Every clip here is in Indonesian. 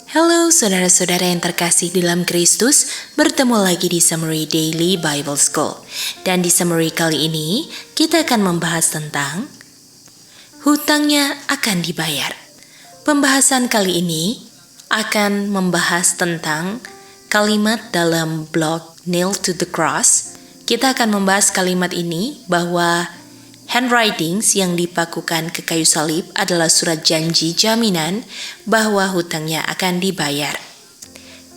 Halo saudara-saudara yang terkasih dalam Kristus, bertemu lagi di Summary Daily Bible School. Dan di summary kali ini, kita akan membahas tentang hutangnya akan dibayar. Pembahasan kali ini akan membahas tentang kalimat dalam blog Nailed to the Cross. Kita akan membahas kalimat ini bahwa handwritings yang dipakukan ke kayu salib adalah surat janji jaminan bahwa hutangnya akan dibayar.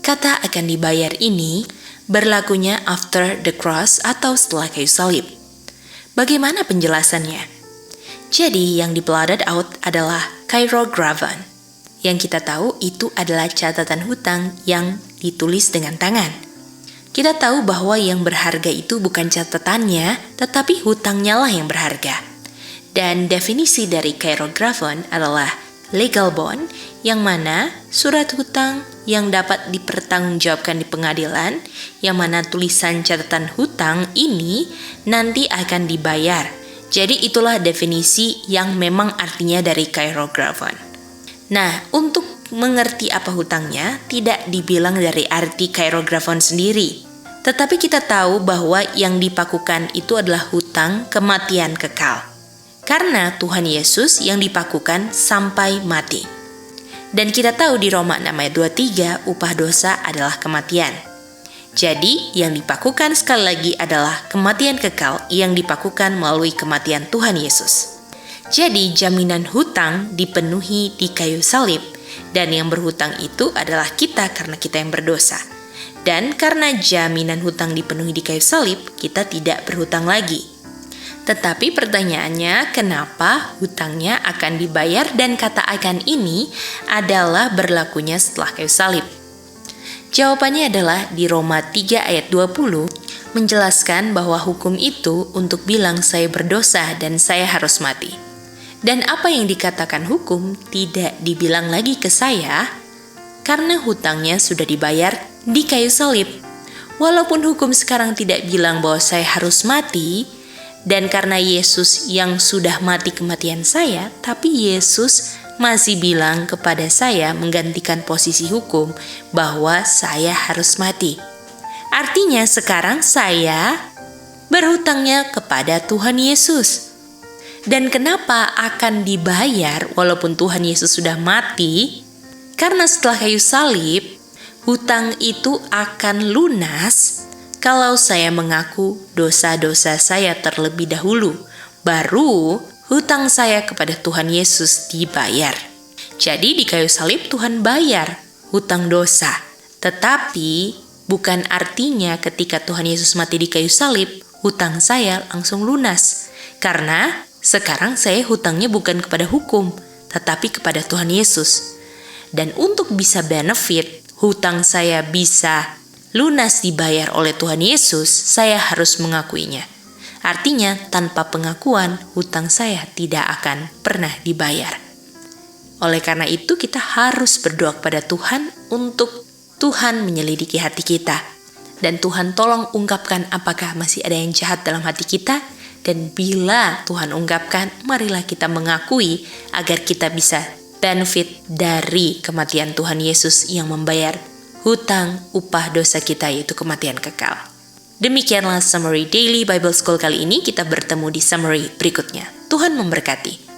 Kata akan dibayar ini berlakunya after the cross atau setelah kayu salib. Bagaimana penjelasannya? Jadi yang di-blotted out adalah chirographen. Yang kita tahu itu adalah catatan hutang yang ditulis dengan tangan. Kita tahu bahwa yang berharga itu bukan catatannya, tetapi hutangnya lah yang berharga. Dan definisi dari chirographen adalah legal bond, yang mana surat hutang yang dapat dipertanggungjawabkan di pengadilan, yang mana tulisan catatan hutang ini nanti akan dibayar. Jadi itulah definisi yang memang artinya dari chirographen. Nah, untuk mengerti apa hutangnya tidak dibilang dari arti chirographen sendiri. Tetapi kita tahu bahwa yang dipakukan itu adalah hutang kematian kekal. Karena Tuhan Yesus yang dipakukan sampai mati. Dan kita tahu di Roma 6 ayat 23 upah dosa adalah kematian. Jadi yang dipakukan sekali lagi adalah kematian kekal yang dipakukan melalui kematian Tuhan Yesus. Jadi jaminan hutang dipenuhi di kayu salib. Dan yang berhutang itu adalah kita karena kita yang berdosa. Dan karena jaminan hutang dipenuhi di kayu salib, kita tidak berhutang lagi. Tetapi pertanyaannya, kenapa hutangnya akan dibayar dan kata akan ini adalah berlakunya setelah kayu salib? Jawabannya adalah di Roma 3 ayat 20 menjelaskan bahwa hukum itu untuk bilang saya berdosa dan saya harus mati. Dan apa yang dikatakan hukum tidak dibilang lagi ke saya karena hutangnya sudah dibayar di kayu salib. Walaupun hukum sekarang tidak bilang bahwa saya harus mati, dan karena Yesus yang sudah mati kematian saya, tapi Yesus masih bilang kepada saya menggantikan posisi hukum bahwa saya harus mati. Artinya sekarang saya berhutangnya kepada Tuhan Yesus. Dan kenapa akan dibayar walaupun Tuhan Yesus sudah mati? Karena setelah kayu salib, hutang itu akan lunas kalau saya mengaku dosa-dosa saya terlebih dahulu. Baru hutang saya kepada Tuhan Yesus dibayar. Jadi di kayu salib Tuhan bayar hutang dosa. Tetapi bukan artinya ketika Tuhan Yesus mati di kayu salib, hutang saya langsung lunas. Karena sekarang saya hutangnya bukan kepada hukum, tetapi kepada Tuhan Yesus. Dan untuk bisa benefit, hutang saya bisa lunas dibayar oleh Tuhan Yesus, saya harus mengakuinya. Artinya, tanpa pengakuan, hutang saya tidak akan pernah dibayar. Oleh karena itu, kita harus berdoa kepada Tuhan untuk Tuhan menyelidiki hati kita. Dan Tuhan tolong ungkapkan apakah masih ada yang jahat dalam hati kita. Dan bila Tuhan ungkapkan, marilah kita mengakui agar kita bisa benefit dari kematian Tuhan Yesus yang membayar hutang upah dosa kita, yaitu kematian kekal. Demikianlah Summary Daily Bible School kali ini. Kita bertemu di summary berikutnya. Tuhan memberkati.